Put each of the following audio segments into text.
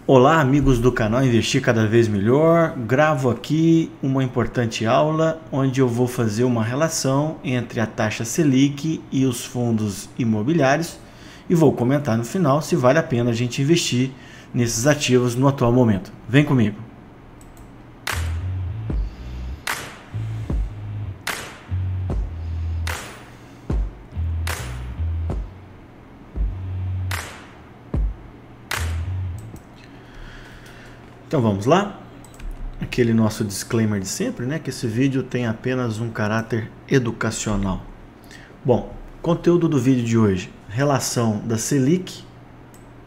Olá, amigos do canal Investir Cada Vez Melhor. Gravo aqui uma importante aula onde eu vou fazer uma relação entre a taxa Selic e os fundos imobiliários e vou comentar no final se vale a pena a gente investir nesses ativos no atual momento. Vem comigo. Então vamos lá, aquele nosso disclaimer de sempre, né? Que esse vídeo tem apenas um caráter educacional. Bom, conteúdo do vídeo de hoje, relação da Selic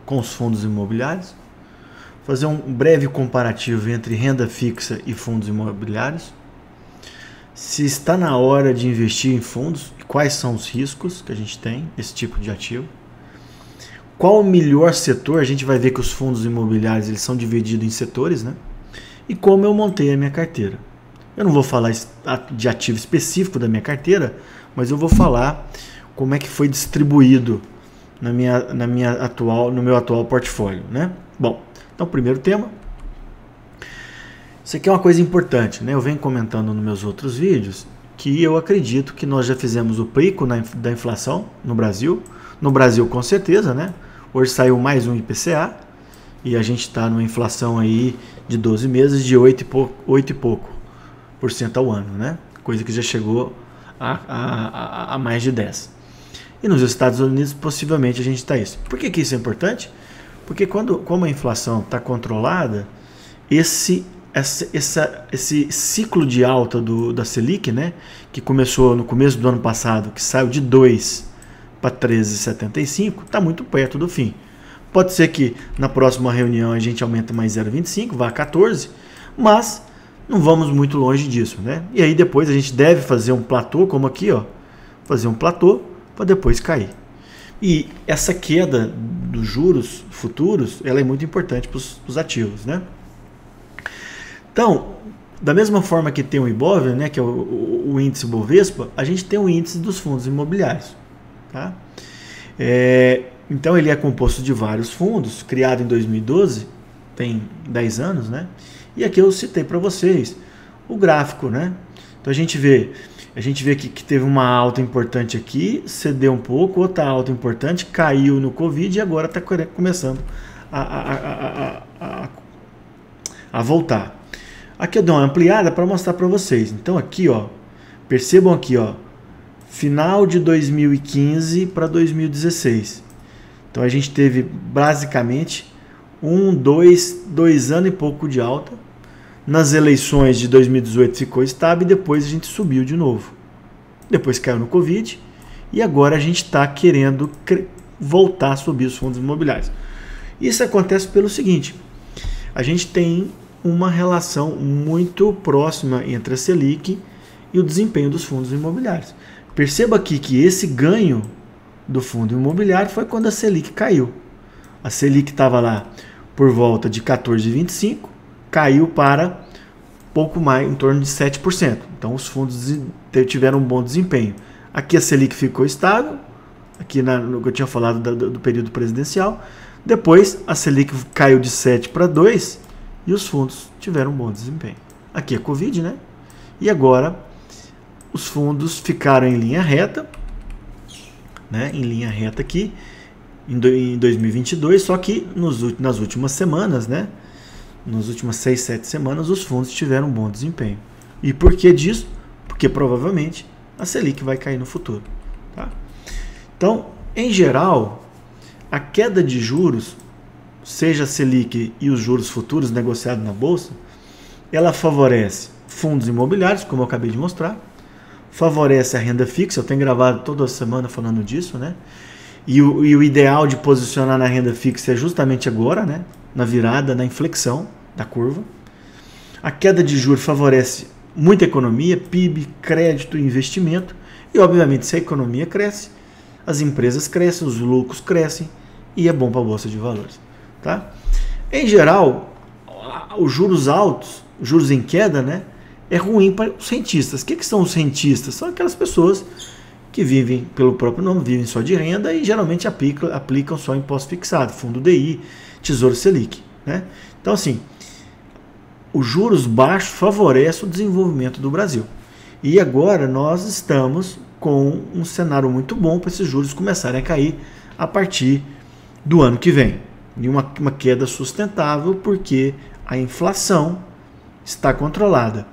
com os fundos imobiliários, fazer um breve comparativo entre renda fixa e fundos imobiliários, se está na hora de investir em fundos e quais são os riscos que a gente tem nesse tipo de ativo. Qual o melhor setor? A gente vai ver que os fundos imobiliários eles são divididos em setores, né? E como eu montei a minha carteira. Eu não vou falar de ativo específico da minha carteira, mas eu vou falar como é que foi distribuído no meu atual portfólio, né? Bom, então primeiro tema. Isso aqui é uma coisa importante, né? Eu venho comentando nos meus outros vídeos que eu acredito que nós já fizemos o pico da inflação no Brasil. No Brasil, com certeza, né? Hoje saiu mais um IPCA e a gente está numa inflação aí de 12 meses de 8 e pouco por cento ao ano, né? Coisa que já chegou a mais de 10. E nos Estados Unidos, possivelmente, a gente está isso. Por que isso é importante? Porque como a inflação está controlada, esse ciclo de alta da Selic, né? Que começou no começo do ano passado, que saiu de 2 para 13,75, está muito perto do fim. Pode ser que na próxima reunião a gente aumente mais 0,25, vá a 14, mas não vamos muito longe disso, né? E aí depois a gente deve fazer um platô, como aqui, ó, fazer um platô para depois cair. E essa queda dos juros futuros, ela é muito importante para os ativos, né? Então, da mesma forma que tem o Ibov, né, que é o índice Bovespa, a gente tem o índice dos fundos imobiliários. Tá? Então ele é composto de vários fundos, criado em 2012, tem 10 anos, né? E aqui eu citei para vocês o gráfico, né? Então a gente vê que teve uma alta importante aqui, cedeu um pouco, outra alta importante, caiu no Covid e agora está começando a voltar. Aqui eu dou uma ampliada para mostrar para vocês. Então aqui, ó, percebam aqui, ó, final de 2015 para 2016. Então a gente teve basicamente dois anos e pouco de alta. Nas eleições de 2018 ficou estável e depois a gente subiu de novo. Depois caiu no Covid e agora a gente está querendo voltar a subir os fundos imobiliários. Isso acontece pelo seguinte: a gente tem uma relação muito próxima entre a Selic e o desempenho dos fundos imobiliários. Perceba aqui que esse ganho do fundo imobiliário foi quando a Selic caiu. A Selic estava lá por volta de 14,25, caiu para pouco mais, em torno de 7%. Então os fundos tiveram um bom desempenho. Aqui a Selic ficou estável, aqui no que eu tinha falado do período presidencial. Depois a Selic caiu de 7 para 2 e os fundos tiveram um bom desempenho. Aqui é Covid, né? E agora os fundos ficaram em linha reta, né? Em linha reta aqui em 2022, só que nas últimas semanas, né? Nas últimas 6, 7 semanas, os fundos tiveram um bom desempenho. E por que disso? Porque provavelmente a Selic vai cair no futuro. Tá? Então, em geral, a queda de juros, seja a Selic e os juros futuros negociados na Bolsa, ela favorece fundos imobiliários, como eu acabei de mostrar, favorece a renda fixa. Eu tenho gravado toda semana falando disso, né? E o ideal de posicionar na renda fixa é justamente agora, né? Na virada, na inflexão da curva. A queda de juros favorece muita economia, PIB, crédito e investimento. E, obviamente, se a economia cresce, as empresas crescem, os lucros crescem e é bom para a Bolsa de Valores. Tá? Em geral, os juros altos, os juros em queda, né? É ruim para os rentistas. O que são os rentistas? São aquelas pessoas que vivem, pelo próprio nome, vivem só de renda e geralmente aplicam só imposto fixado, fundo DI, Tesouro Selic. né? Então, assim, os juros baixos favorecem o desenvolvimento do Brasil. E agora nós estamos com um cenário muito bom para esses juros começarem a cair a partir do ano que vem. E uma queda sustentável, porque a inflação está controlada.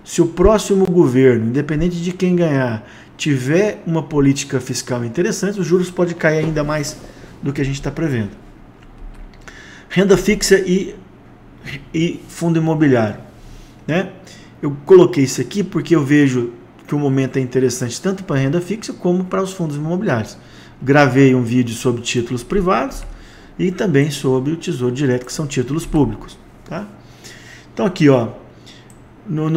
Se o próximo governo, independente de quem ganhar, tiver uma política fiscal interessante, os juros podem cair ainda mais do que a gente está prevendo. Renda fixa e fundo imobiliário, né? Eu coloquei isso aqui porque eu vejo que o momento é interessante tanto para a renda fixa como para os fundos imobiliários. Gravei um vídeo sobre títulos privados e também sobre o Tesouro Direto, que são títulos públicos, tá? Então aqui, ó, no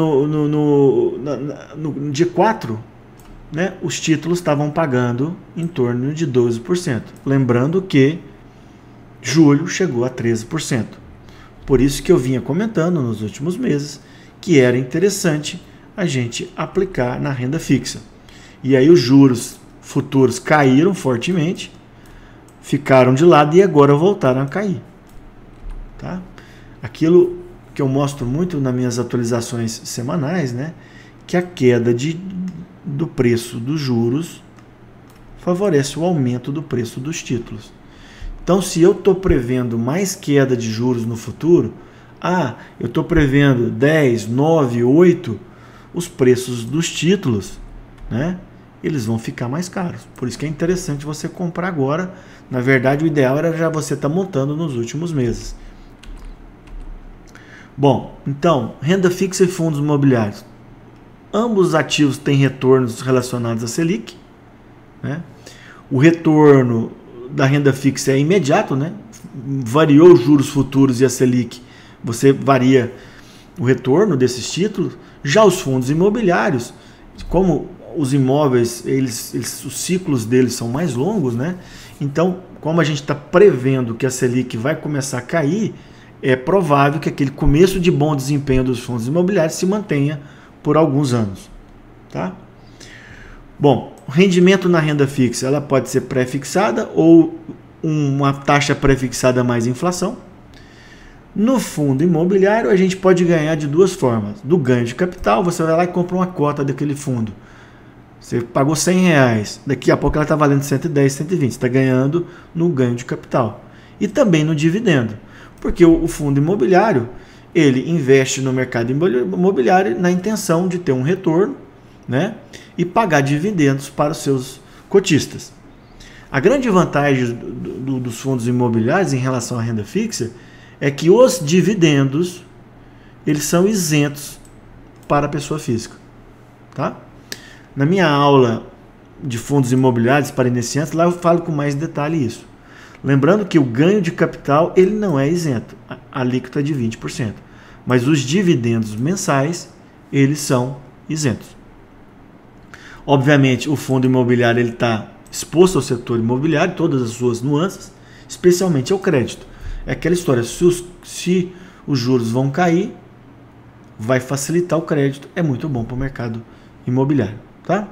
dia 4, né, os títulos estavam pagando em torno de 12%. Lembrando que julho chegou a 13%. Por isso que eu vinha comentando nos últimos meses que era interessante a gente aplicar na renda fixa. E aí os juros futuros caíram fortemente, ficaram de lado e agora voltaram a cair. Tá? Aquilo que eu mostro muito nas minhas atualizações semanais, né, que a queda do preço dos juros favorece o aumento do preço dos títulos. Então, se eu estou prevendo mais queda de juros no futuro, eu estou prevendo 10, 9, 8, os preços dos títulos, né, eles vão ficar mais caros. Por isso que é interessante você comprar agora. Na verdade, o ideal era já você estar montando nos últimos meses. Bom, então, renda fixa e fundos imobiliários. Ambos os ativos têm retornos relacionados à Selic, né? O retorno da renda fixa é imediato, né? Variou os juros futuros e a Selic, você varia o retorno desses títulos. Já os fundos imobiliários, como os imóveis, os ciclos deles são mais longos, né? Então, como a gente está prevendo que a Selic vai começar a cair, é provável que aquele começo de bom desempenho dos fundos imobiliários se mantenha por alguns anos, tá? Bom, o rendimento na renda fixa, ela pode ser pré-fixada ou uma taxa pré-fixada mais inflação. No fundo imobiliário, a gente pode ganhar de duas formas. Do ganho de capital, você vai lá e compra uma cota daquele fundo. Você pagou R$100, daqui a pouco ela está valendo 110, 120. Você está ganhando no ganho de capital. E também no dividendo. Porque o fundo imobiliário, ele investe no mercado imobiliário na intenção de ter um retorno, né, e pagar dividendos para os seus cotistas. A grande vantagem dos fundos imobiliários em relação à renda fixa é que os dividendos, eles são isentos para a pessoa física. Tá? Na minha aula de fundos imobiliários para iniciantes, lá eu falo com mais detalhe isso. Lembrando que o ganho de capital, ele não é isento, a alíquota é de 20%. Mas os dividendos mensais, eles são isentos. Obviamente, o fundo imobiliário está exposto ao setor imobiliário, todas as suas nuances, especialmente ao crédito. É aquela história, se os juros vão cair, vai facilitar o crédito, é muito bom para o mercado imobiliário. Tá?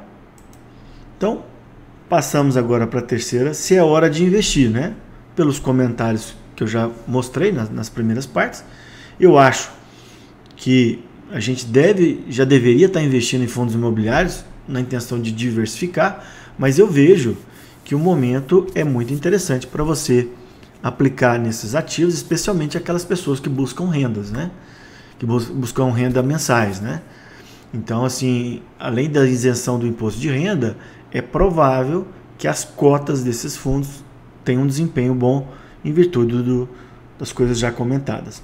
Então, passamos agora para a terceira, se é hora de investir, né? Pelos comentários que eu já mostrei nas primeiras partes, eu acho que a gente já deveria estar investindo em fundos imobiliários na intenção de diversificar, mas eu vejo que o momento é muito interessante para você aplicar nesses ativos, especialmente aquelas pessoas que buscam rendas, né? Que buscam renda mensais, né? Então, assim, além da isenção do imposto de renda, é provável que as cotas desses fundos tenham um desempenho bom em virtude das coisas já comentadas.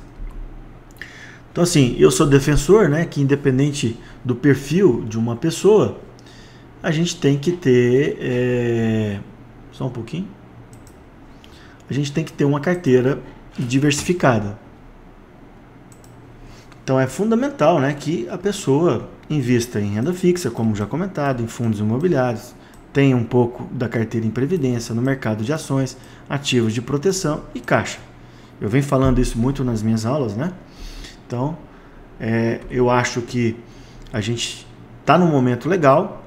Então, assim, eu sou defensor, né, que independente do perfil de uma pessoa, a gente tem que ter, só um pouquinho, a gente tem que ter uma carteira diversificada. Então é fundamental, né, que a pessoa invista em renda fixa, como já comentado, em fundos imobiliários, tenha um pouco da carteira em previdência, no mercado de ações, ativos de proteção e caixa. Eu venho falando isso muito nas minhas aulas, né? Então, eu acho que a gente está num momento legal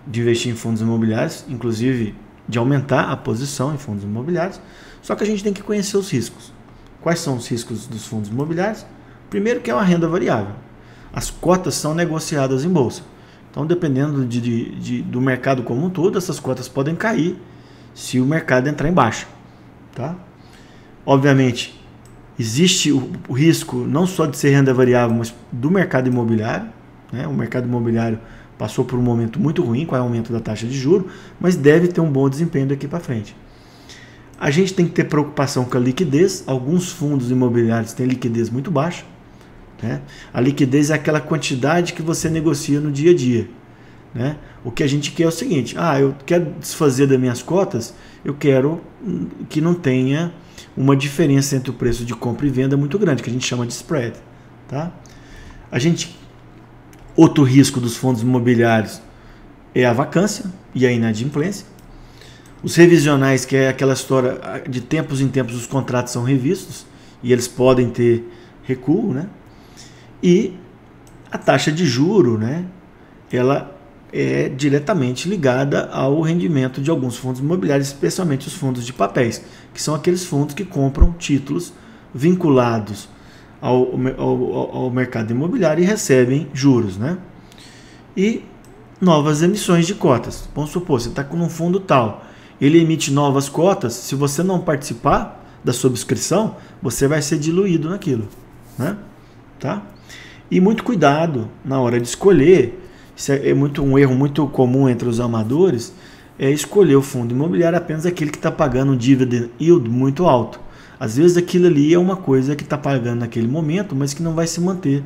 de investir em fundos imobiliários, inclusive de aumentar a posição em fundos imobiliários, só que a gente tem que conhecer os riscos. Quais são os riscos dos fundos imobiliários? Primeiro que é uma renda variável. As cotas são negociadas em bolsa. Então, dependendo do mercado como um todo, essas cotas podem cair se o mercado entrar em baixa. Tá? Obviamente, existe o risco não só de ser renda variável, mas do mercado imobiliário. Né? O mercado imobiliário passou por um momento muito ruim com o aumento da taxa de juros, mas deve ter um bom desempenho daqui para frente. A gente tem que ter preocupação com a liquidez. Alguns fundos imobiliários têm liquidez muito baixa. Né? A liquidez é aquela quantidade que você negocia no dia a dia. Né? O que a gente quer é o seguinte: eu quero desfazer das minhas cotas, eu quero que não tenha uma diferença entre o preço de compra e venda muito grande, que a gente chama de spread. Tá? Outro risco dos fundos imobiliários é a vacância e a inadimplência. Os revisionais, que é aquela história de tempos em tempos os contratos são revistos e eles podem ter recuo, né? E a taxa de juro, né? Ela é diretamente ligada ao rendimento de alguns fundos imobiliários, especialmente os fundos de papéis, que são aqueles fundos que compram títulos vinculados ao mercado imobiliário e recebem juros, né? E novas emissões de cotas. Vamos supor, você está com um fundo tal, ele emite novas cotas. Se você não participar da subscrição, você vai ser diluído naquilo, né? Tá? E muito cuidado na hora de escolher. Isso é um erro muito comum entre os amadores, é escolher o fundo imobiliário apenas aquele que está pagando um dividend yield muito alto. Às vezes aquilo ali é uma coisa que está pagando naquele momento, mas que não vai se manter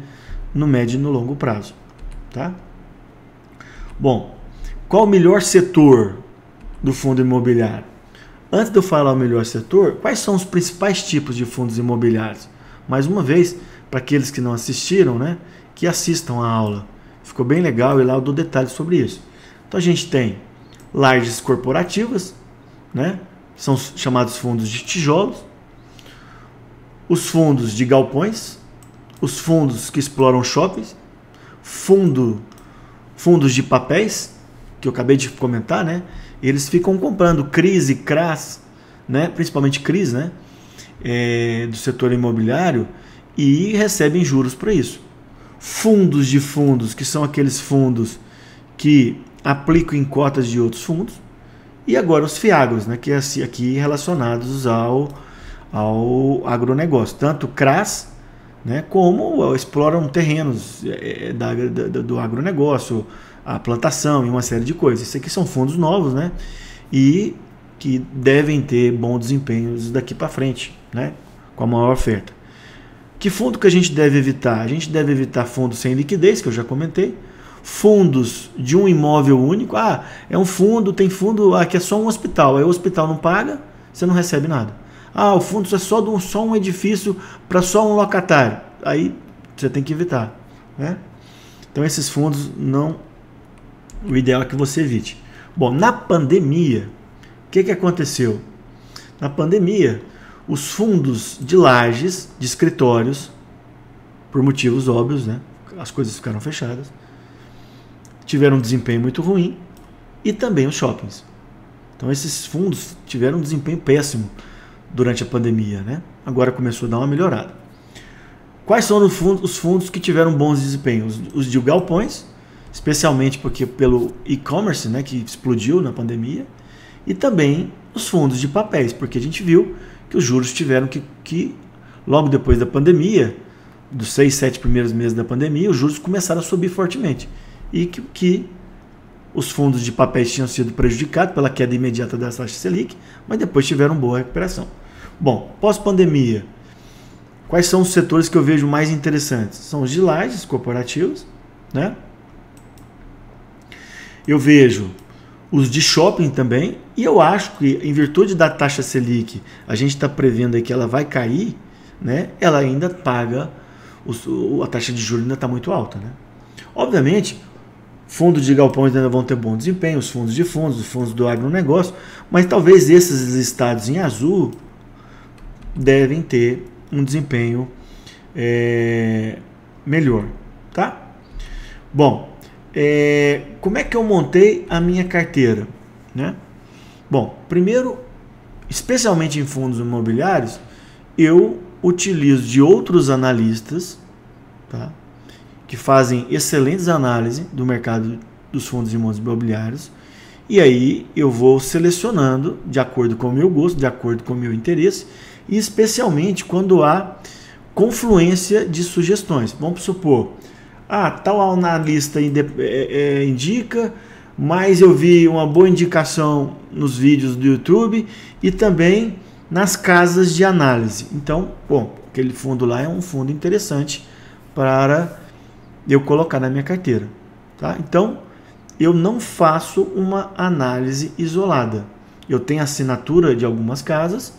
no médio e no longo prazo. Tá? Bom, qual o melhor setor do fundo imobiliário? Antes de eu falar o melhor setor, quais são os principais tipos de fundos imobiliários? Mais uma vez, para aqueles que não assistiram, né, que assistam a aula. Ficou bem legal e lá eu dou detalhes sobre isso. Então a gente tem lajes corporativas, né, são chamados fundos de tijolos, os fundos de galpões, os fundos que exploram shoppings, fundos de papéis, que eu acabei de comentar, né? Eles ficam comprando CRIs e CRAs, né? Principalmente CRIs, né? Do setor imobiliário, e recebem juros para isso. Fundos de fundos, que são aqueles fundos que aplicam em cotas de outros fundos. E agora os FIAGROS, né? Que é aqui relacionados ao agronegócio. Tanto CRAs, né? Como exploram terrenos do agronegócio, a plantação e uma série de coisas. Isso aqui são fundos novos, né? E que devem ter bom desempenho daqui para frente, né? Com a maior oferta. Que fundo que a gente deve evitar? A gente deve evitar fundos sem liquidez, que eu já comentei. Fundos de um imóvel único. É um fundo, tem fundo que é só um hospital. Aí o hospital não paga, você não recebe nada. O fundo é só um edifício para só um locatário. Aí você tem que evitar, né? Então esses fundos não... O ideal é que você evite. Bom, na pandemia, o que aconteceu? Na pandemia, os fundos de lajes, de escritórios, por motivos óbvios, né? As coisas ficaram fechadas, tiveram um desempenho muito ruim, e também os shoppings. Então esses fundos tiveram um desempenho péssimo durante a pandemia, né? Agora começou a dar uma melhorada. Quais são os fundos que tiveram bons desempenhos? Os de galpões, especialmente pelo e-commerce, né, que explodiu na pandemia, e também os fundos de papéis, porque a gente viu que os juros tiveram que logo depois da pandemia, dos 6, 7 primeiros meses da pandemia, os juros começaram a subir fortemente, e que os fundos de papéis tinham sido prejudicados pela queda imediata da taxa Selic, mas depois tiveram boa recuperação. Bom, pós-pandemia, quais são os setores que eu vejo mais interessantes? São os de lajes corporativos, né? Eu vejo os de shopping também, e eu acho que, em virtude da taxa Selic, a gente está prevendo aí que ela vai cair, né? Ela ainda paga, a taxa de juros ainda está muito alta, né? Obviamente, fundos de galpões ainda vão ter bom desempenho, os fundos do agronegócio, mas talvez esses listados em azul devem ter um desempenho melhor, tá? Bom, como é que eu montei a minha carteira, né? Bom, primeiro, especialmente em fundos imobiliários, eu utilizo de outros analistas, tá? Que fazem excelentes análises do mercado dos fundos imobiliários, e aí eu vou selecionando de acordo com o meu gosto, de acordo com o meu interesse, e especialmente quando há confluência de sugestões. Vamos supor, tal analista indica, mas eu vi uma boa indicação nos vídeos do YouTube e também nas casas de análise. Então, bom, aquele fundo lá é um fundo interessante para eu colocar na minha carteira, tá? Então, eu não faço uma análise isolada. Eu tenho assinatura de algumas casas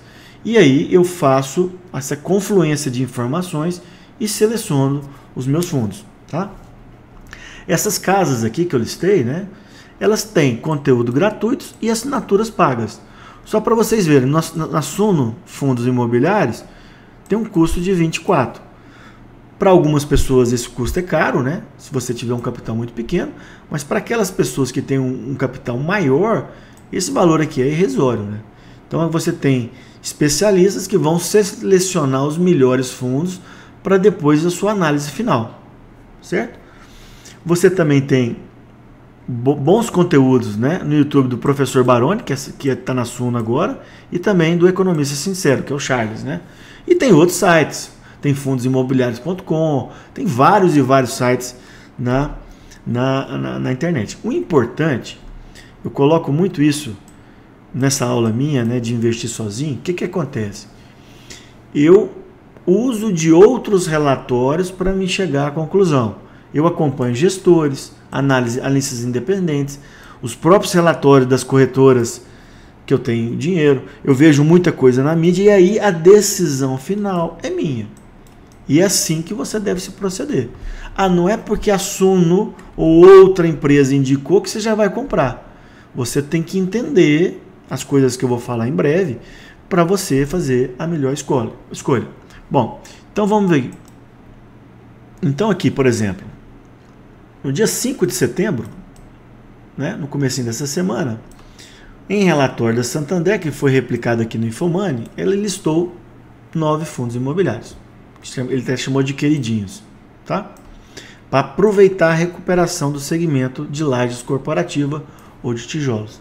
e aí eu faço essa confluência de informações e seleciono os meus fundos, tá? Essas casas aqui que eu listei, né? Elas têm conteúdo gratuito e assinaturas pagas. Só para vocês verem, na Suno Fundos Imobiliários tem um custo de 24. Para algumas pessoas esse custo é caro, né? Se você tiver um capital muito pequeno, mas para aquelas pessoas que têm um capital maior, esse valor aqui é irrisório, né? Então você tem especialistas que vão selecionar os melhores fundos para depois a sua análise final, certo? Você também tem bons conteúdos, né, no YouTube do Professor Baroni, que está na Suno agora, e também do Economista Sincero, que é o Charles, né? E tem outros sites. Tem fundosimobiliarios.com, tem vários e vários sites na internet. O importante, eu coloco muito isso nessa aula minha, né, de investir sozinho. O que acontece? Eu uso de outros relatórios para me chegar à conclusão. Eu acompanho gestores, analistas independentes, os próprios relatórios das corretoras que eu tenho dinheiro, eu vejo muita coisa na mídia e aí a decisão final é minha. E é assim que você deve se proceder. Não é porque a Suno ou outra empresa indicou que você já vai comprar. Você tem que entender as coisas que eu vou falar em breve para você fazer a melhor escolha. Bom, então vamos ver. Então aqui, por exemplo, no dia 5 de setembro, né, no comecinho dessa semana, em relatório da Santander, que foi replicado aqui no Infomoney, ele listou 9 fundos imobiliários. Ele até chamou de queridinhos, tá? Para aproveitar a recuperação do segmento de lajes corporativa ou de tijolos.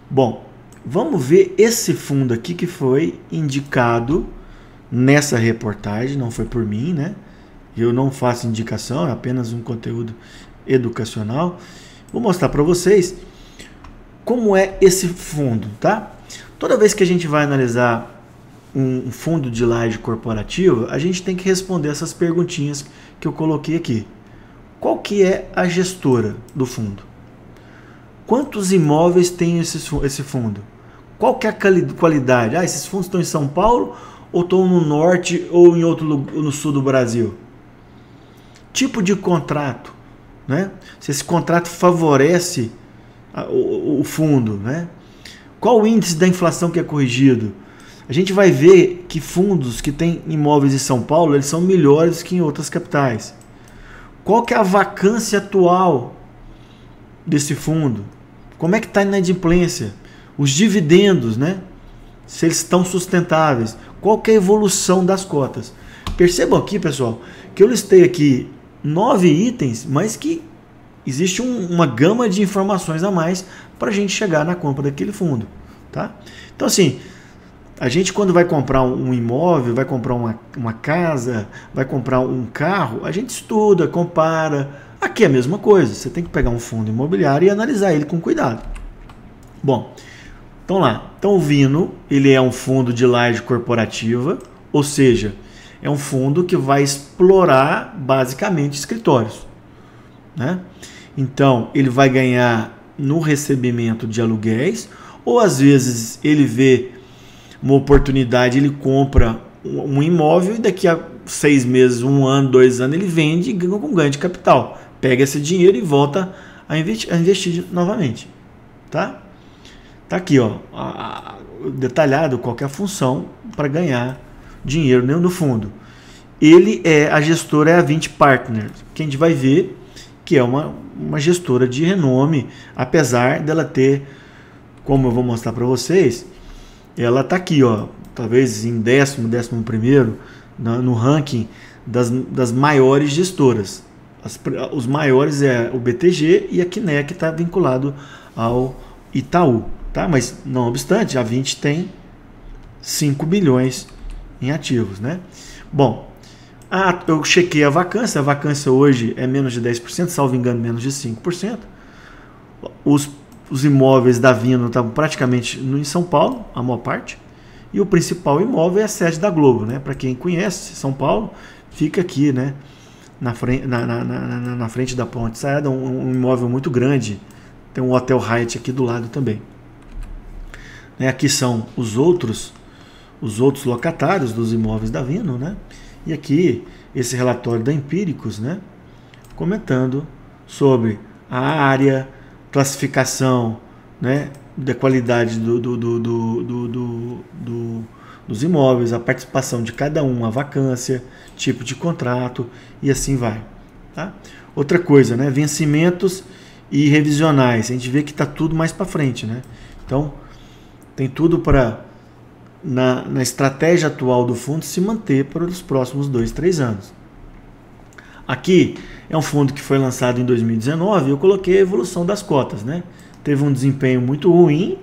Bom, vamos ver esse fundo aqui que foi indicado nessa reportagem, não foi por mim, né? Eu não faço indicação, é apenas um conteúdo educacional. Vou mostrar para vocês como é esse fundo, tá? Toda vez que a gente vai analisar um fundo de laje corporativa, a gente tem que responder essas perguntinhas que eu coloquei aqui. Qual que é a gestora do fundo? Quantos imóveis tem esse fundo? Qual que é a qualidade? Esses fundos estão em São Paulo ou estão no norte ou em outro lugar, no sul do Brasil? Tipo de contrato, né? Se esse contrato favorece o fundo, né? Qual o índice da inflação que é corrigido? A gente vai ver que fundos que têm imóveis em São Paulo, eles são melhores que em outras capitais. Qual que é a vacância atual desse fundo? Como é que está a inadimplência? Os dividendos, né? Se eles estão sustentáveis. Qual que é a evolução das cotas? Percebam aqui, pessoal, que eu listei aqui 9 itens, mas que existe uma gama de informações a mais para a gente chegar na compra daquele fundo, tá? Então, assim, a gente quando vai comprar um imóvel, vai comprar uma casa, vai comprar um carro, a gente estuda, compara. Aqui é a mesma coisa, você tem que pegar um fundo imobiliário e analisar ele com cuidado. Bom, então lá, então o Vino, ele é um fundo de laje corporativa, ou seja, é um fundo que vai explorar basicamente escritórios, né? Então, ele vai ganhar no recebimento de aluguéis, ou às vezes ele vê uma oportunidade, ele compra um imóvel e daqui a 6 meses, 1 ano, 2 anos, ele vende e ganha com ganho de capital. Pega esse dinheiro e volta a investir novamente. Tá? Tá aqui, ó, detalhado qual que é a função para ganhar dinheiro no fundo. A gestora é a 20 Partners, que a gente vai ver que é uma gestora de renome, apesar dela ter, como eu vou mostrar para vocês, ela tá aqui, ó, talvez em 11º no ranking das maiores gestoras. Os maiores é o BTG e a Kinea, que está vinculado ao Itaú. Tá? Mas, não obstante, a 20 tem 5 bilhões em ativos. Né? Bom, eu chequei a vacância hoje é menos de 10%, salvo engano, menos de 5%. Os imóveis da Vino estavam praticamente em São Paulo, a maior parte, e o principal imóvel é a sede da Globo. Né? Para quem conhece, São Paulo fica aqui, né? na frente da Ponte Saída, um imóvel muito grande. Tem um Hotel Hyatt aqui do lado também. Aqui são os outros locatários dos imóveis da Vino, né? E aqui esse relatório da Empíricos, né? Comentando sobre a área, classificação, né? Da qualidade dos imóveis, a participação de cada um, a vacância, tipo de contrato e assim vai. Tá? Outra coisa, né? Vencimentos e revisionais. A gente vê que está tudo mais para frente, né? Então, tem tudo para, na estratégia atual do fundo, se manter para os próximos 2-3 anos. Aqui é um fundo que foi lançado em 2019 e eu coloquei a evolução das cotas, né? Teve um desempenho muito ruim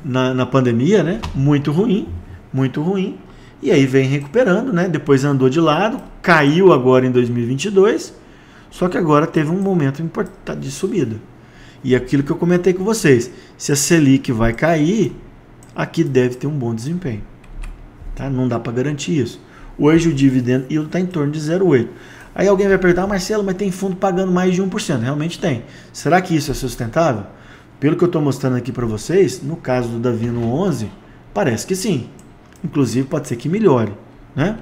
na pandemia, né? Muito ruim. E aí vem recuperando, né? Depois andou de lado, caiu agora em 2022, só que agora teve um momento importante de subida. E aquilo que eu comentei com vocês, se a Selic vai cair, aqui deve ter um bom desempenho. Tá? Não dá para garantir isso. Hoje o dividendo está em torno de 0,8. Aí alguém vai perguntar, Marcelo, mas tem fundo pagando mais de 1%. Realmente tem. Será que isso é sustentável? Pelo que eu estou mostrando aqui para vocês, no caso do Davino 11, parece que sim. Inclusive pode ser que melhore. Né?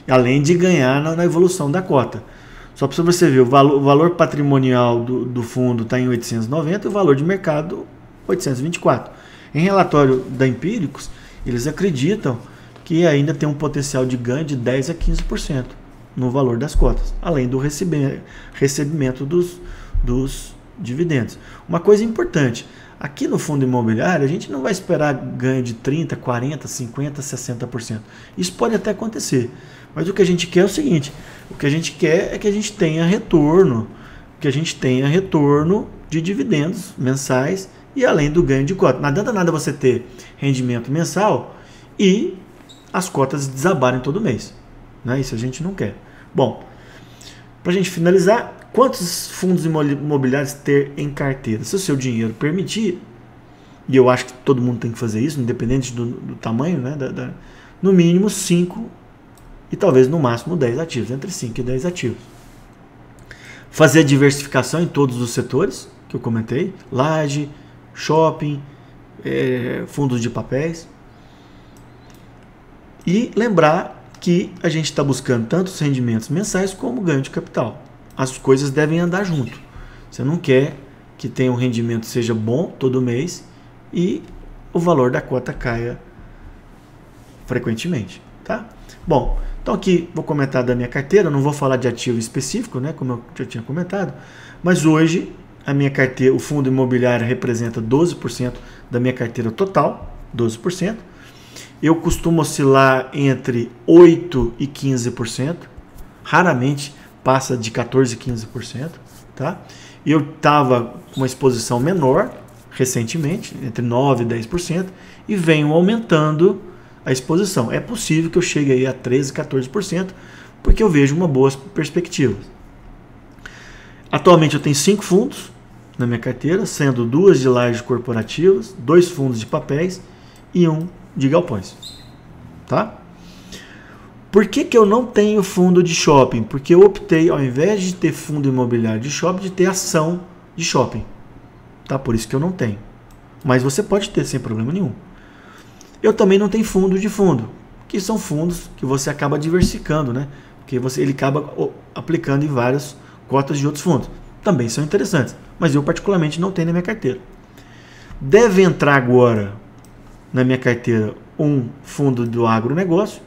Além de ganhar na evolução da cota. Só para você ver, o valor patrimonial do fundo está em 890 e o valor de mercado 824. Em relatório da Empíricos, eles acreditam que ainda tem um potencial de ganho de 10 a 15% no valor das cotas, além do recebimento dos dividendos. Uma coisa importante, aqui no fundo imobiliário a gente não vai esperar ganho de 30%, 40%, 50%, 60%. Isso pode até acontecer, mas o que a gente quer é o seguinte, o que a gente quer é que a gente tenha retorno, de dividendos mensais e além do ganho de cota. Não adianta nada você ter rendimento mensal e as cotas desabarem todo mês. Né? Isso a gente não quer. Bom, para a gente finalizar, quantos fundos imobiliários ter em carteira? Se o seu dinheiro permitir, e eu acho que todo mundo tem que fazer isso, independente do tamanho, né? No mínimo 5 e talvez no máximo 10 ativos, entre 5 e 10 ativos. Fazer a diversificação em todos os setores que eu comentei, laje, shopping, fundos de papéis. E lembrar que a gente está buscando tanto os rendimentos mensais como o ganho de capital. As coisas devem andar junto. Você não quer que tenha um rendimento seja bom todo mês e o valor da cota caia frequentemente. Tá? Bom, então aqui vou comentar da minha carteira, não vou falar de ativo específico, né, como eu já tinha comentado, mas hoje a minha carteira, o fundo imobiliário representa 12% da minha carteira total, 12%. Eu costumo oscilar entre 8% e 15%, raramente passa de 14% e 15%. Tá? Eu estava com uma exposição menor recentemente, entre 9% e 10%, e venho aumentando a exposição. É possível que eu chegue aí a 13%, 14%, porque eu vejo uma boa perspectiva. Atualmente eu tenho 5 fundos na minha carteira, sendo 2 de lajes corporativas, 2 fundos de papéis e 1 de galpões. Tá? Por que eu não tenho fundo de shopping? Porque eu optei, ao invés de ter fundo imobiliário de shopping, de ter ação de shopping. Tá? Por isso que eu não tenho. Mas você pode ter sem problema nenhum. Eu também não tenho fundo de fundo, que são fundos que você acaba diversificando, né? Porque ele acaba aplicando em várias cotas de outros fundos. Também são interessantes, mas eu particularmente não tenho na minha carteira. Deve entrar agora na minha carteira um fundo do agronegócio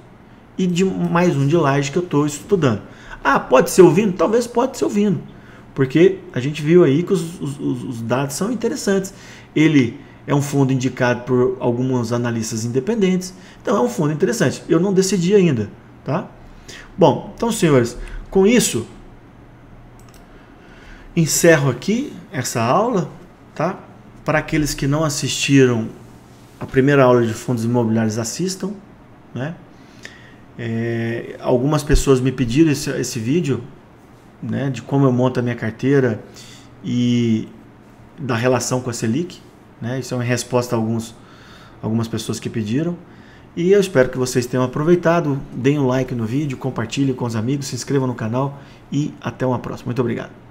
e mais um de laje que eu estou estudando. Ah, pode ser ouvindo? Talvez pode ser ouvindo, porque a gente viu aí que os dados são interessantes. Ele É um fundo indicado por alguns analistas independentes. Então é um fundo interessante. Eu não decidi ainda, tá? Bom, então, senhores, com isso encerro aqui essa aula, tá? Para aqueles que não assistiram a primeira aula de fundos imobiliários, assistam, né? Algumas pessoas me pediram esse vídeo, né, de como eu monto a minha carteira e da relação com a Selic, né? Isso é uma resposta a algumas pessoas que pediram. E eu espero que vocês tenham aproveitado. Deem um like no vídeo, compartilhem com os amigos, se inscrevam no canal e até uma próxima. Muito obrigado.